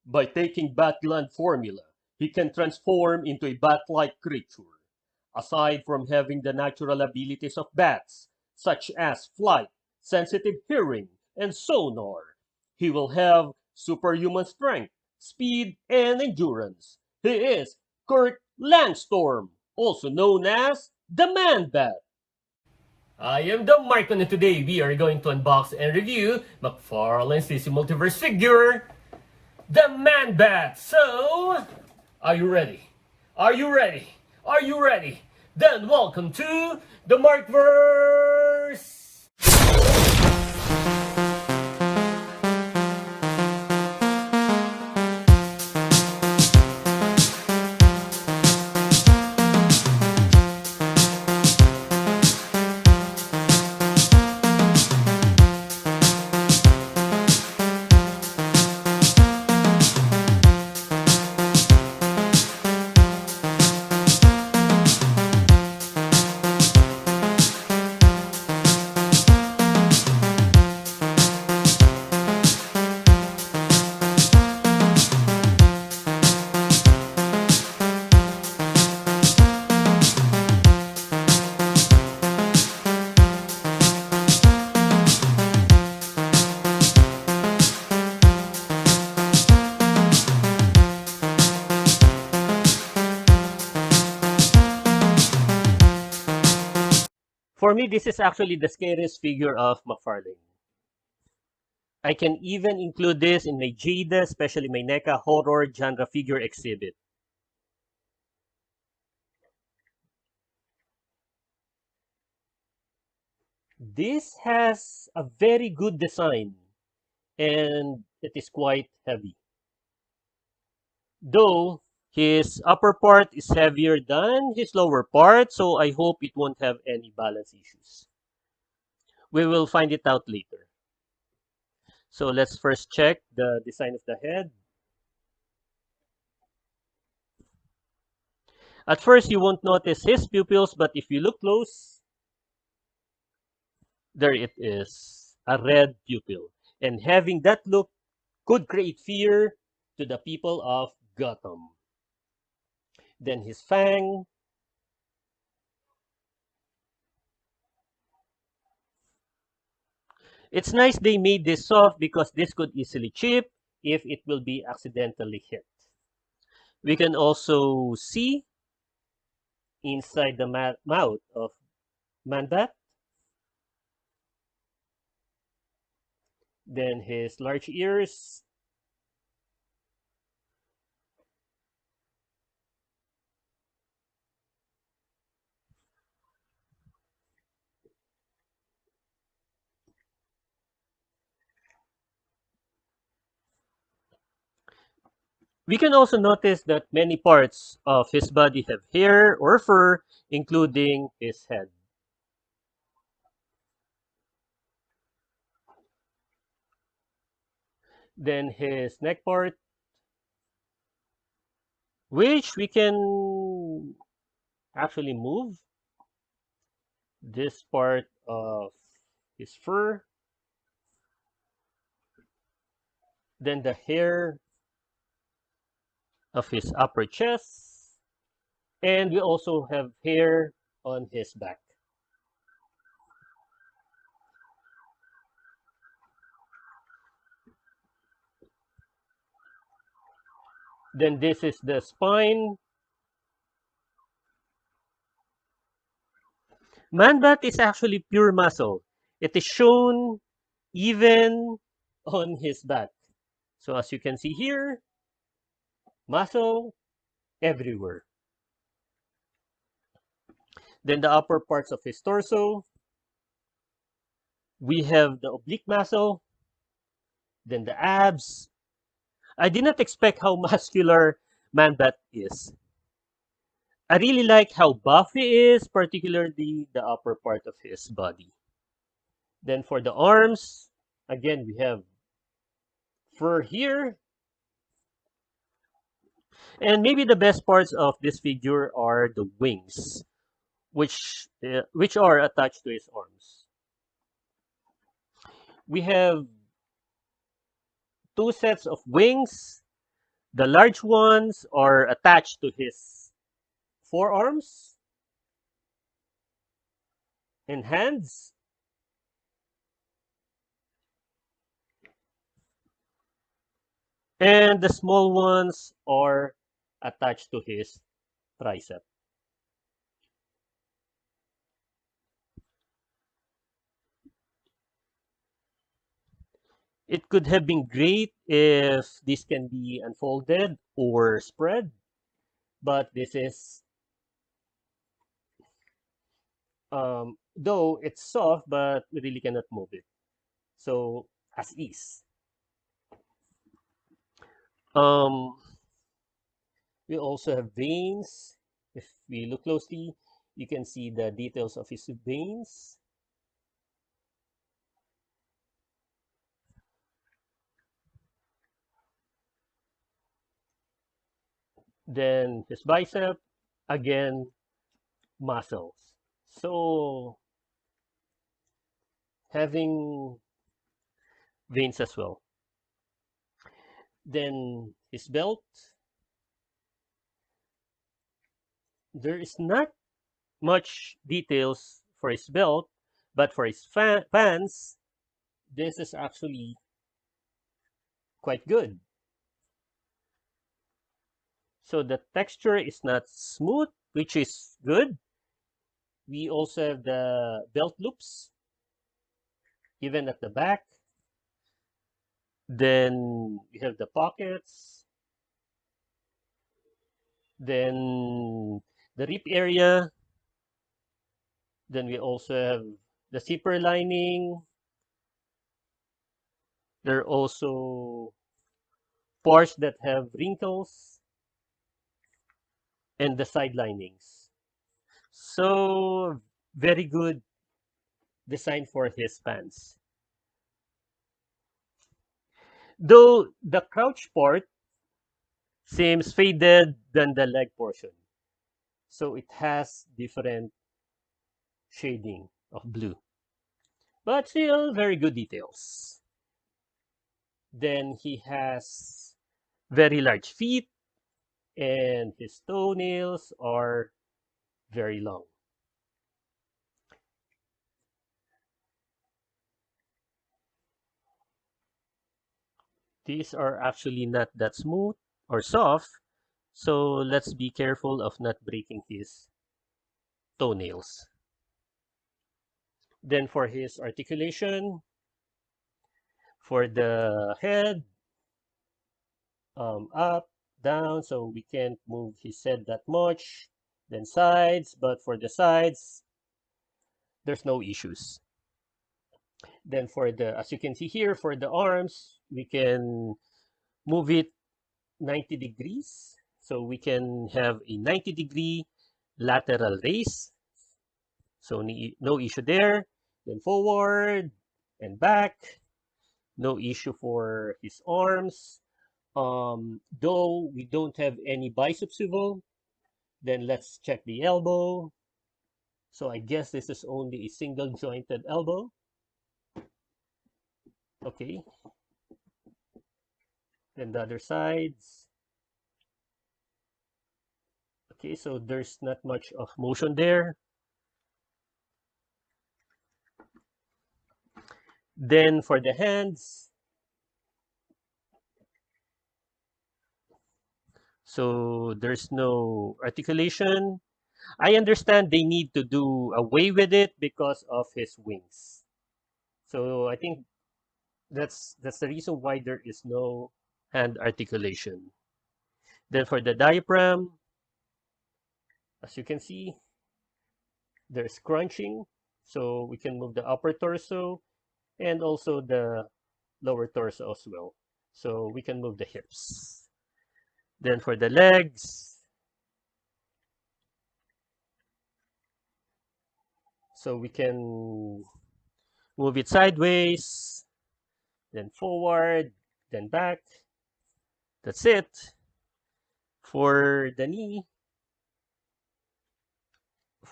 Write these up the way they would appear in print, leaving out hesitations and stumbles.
By taking Batgland formula, he can transform into a bat-like creature. Aside from having the natural abilities of bats, such as flight, sensitive hearing, and sonar, he will have superhuman strength, speed, and endurance. He is Kurt Langstorm, also known as the Man-Bat. I am the Markon, and today we are going to unbox and review McFarlane's DC Multiverse figure, the Man-Bat. So, are you ready? Are you ready? Are you ready? Then welcome to the Markverse! For me, this is actually the scariest figure of McFarlane. I can even include this in my Jada, especially my NECA horror genre figure exhibit. This has a very good design and it is quite heavy. Though his upper part is heavier than his lower part, so I hope it won't have any balance issues. We will find it out later. So let's first check the design of the head. At first, you won't notice his pupils, but if you look close, there it is, a red pupil. And having that look could create fear to the people of Gotham. Then his fang. It's nice they made this soft because this could easily chip if it will be accidentally hit. We can also see inside the mouth of Man-Bat. Then his large ears. We can also notice that many parts of his body have hair or fur, including his head. Then his neck part, which we can actually move. This part of his fur. Then the hair of his upper chest. And we also have hair on his back. Then this is the spine. Man-Bat is actually pure muscle. It is shown even on his back. So as you can see here, muscle everywhere. Then the upper parts of his torso, we have the oblique muscle, then the abs. I did not expect how muscular Man-Bat is. I really like how buff he is, particularly the upper part of his body. Then for the arms, again, we have fur here. And maybe the best parts of this figure are the wings, which are attached to his arms. We have two sets of wings. The large ones are attached to his forearms and hands. And the small ones are attached to his tricep. It could have been great if this can be unfolded or spread, but this is, though it's soft, but we really cannot move it. So, as is. Um, we also have veins. If we look closely, you can see the details of his veins. Then his bicep, again, muscles. So, having veins as well. Then his belt, there is not much details for his belt, but for his pants, this is actually quite good. So the texture is not smooth, which is good. We also have the belt loops, even at the back. Then we have the pockets. Then the rib area. Then we also have the zipper lining. There are also parts that have wrinkles and the side linings. So very good design for his pants. Though the crouch part seems faded than the leg portion. So it has different shading of blue. But still very good details. Then he has very large feet and his toenails are very long. These are actually not that smooth or soft, so let's be careful of not breaking his toenails. Then for his articulation, for the head, up, down, so we can't move his head that much. Then sides, but for the sides, there's no issues. Then for the, as you can see here, for the arms, we can move it 90 degrees. So we can have a 90-degree lateral raise. So no issue there. Then forward and back. No issue for his arms. Though we don't have any bicep swivel, then let's check the elbow. So I guess this is only a single jointed elbow. Okay. Then the other sides. Okay, so there's not much of motion there. Then for the hands, so there's no articulation. I understand they need to do away with it because of his wings. So I think that's the reason why there is no hand articulation. Then for the diaphragm, as you can see, there's crunching. So we can move the upper torso and also the lower torso as well. So we can move the hips. Then for the legs, so we can move it sideways, then forward, then back. That's it. For the knee,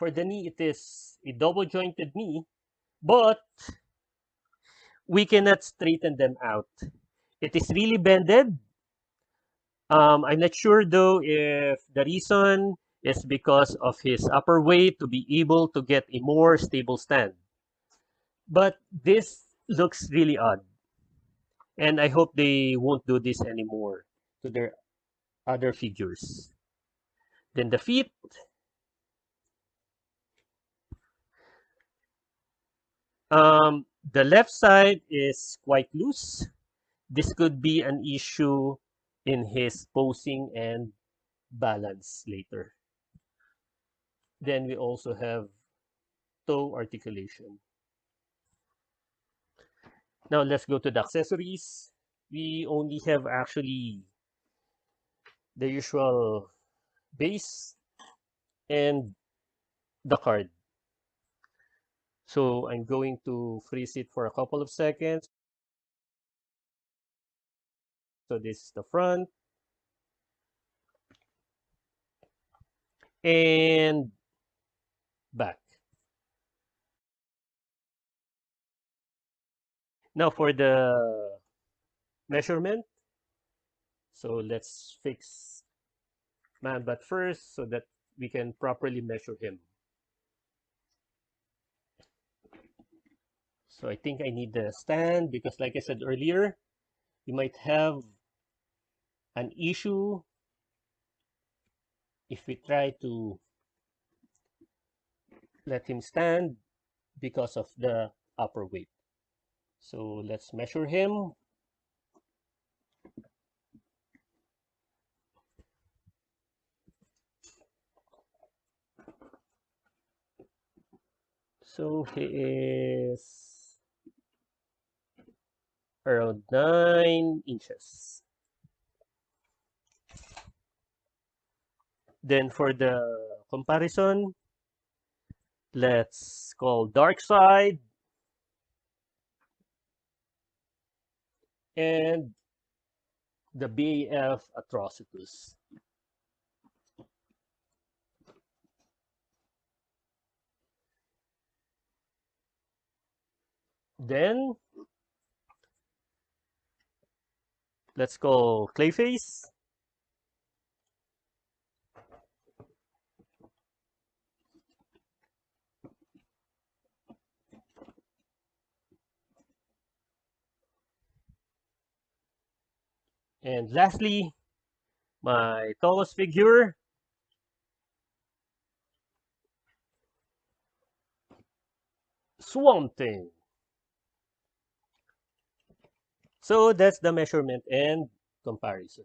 it is a double jointed knee, but we cannot straighten them out. It is really bended. I'm not sure though if the reason is because of his upper weight to be able to get a more stable stand. But this looks really odd. And I hope they won't do this anymore to their other figures. Then the feet. The left side is quite loose. This could be an issue in his posing and balance later. Then we also have toe articulation. Now let's go to the accessories. We only have actually the usual base and the card. So I'm going to freeze it for a couple of seconds. So this is the front and back. Now for the measurement. So let's fix MAN-BAT first so that we can properly measure him. So I think I need the stand because like I said earlier, you might have an issue if we try to let him stand because of the upper weight. So let's measure him. So he is around 9 inches. Then for the comparison, let's call dark side and the BAF atrocitus. Then let's call Clayface. And lastly, my tallest figure, Swamp Thing. So that's the measurement and comparison.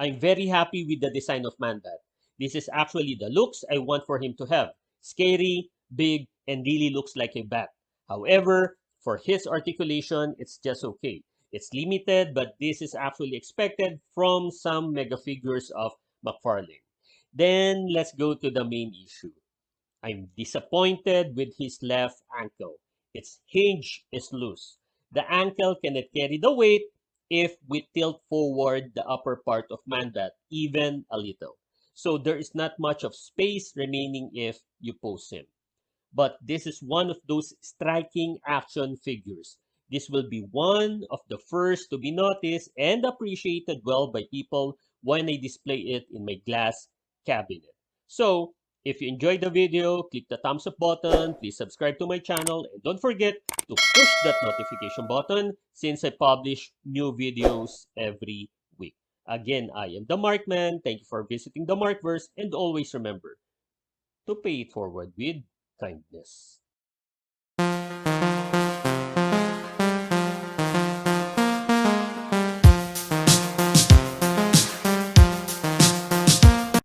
I'm very happy with the design of Man-Bat. This is actually the looks I want for him to have. Scary, big, and really looks like a bat. However, for his articulation, it's just okay. It's limited, but this is actually expected from some mega figures of McFarlane. Then let's go to the main issue. I'm disappointed with his left ankle. Its hinge is loose. The ankle cannot carry the weight if we tilt forward the upper part of Man-Bat even a little. So there is not much of space remaining if you pose him. But this is one of those striking action figures. This will be one of the first to be noticed and appreciated well by people when I display it in my glass cabinet. So, if you enjoyed the video, click the thumbs up button, please subscribe to my channel, and don't forget to push that notification button since I publish new videos every week. Again, I am the Markman. Thank you for visiting the Markverse, and always remember to pay it forward with kindness.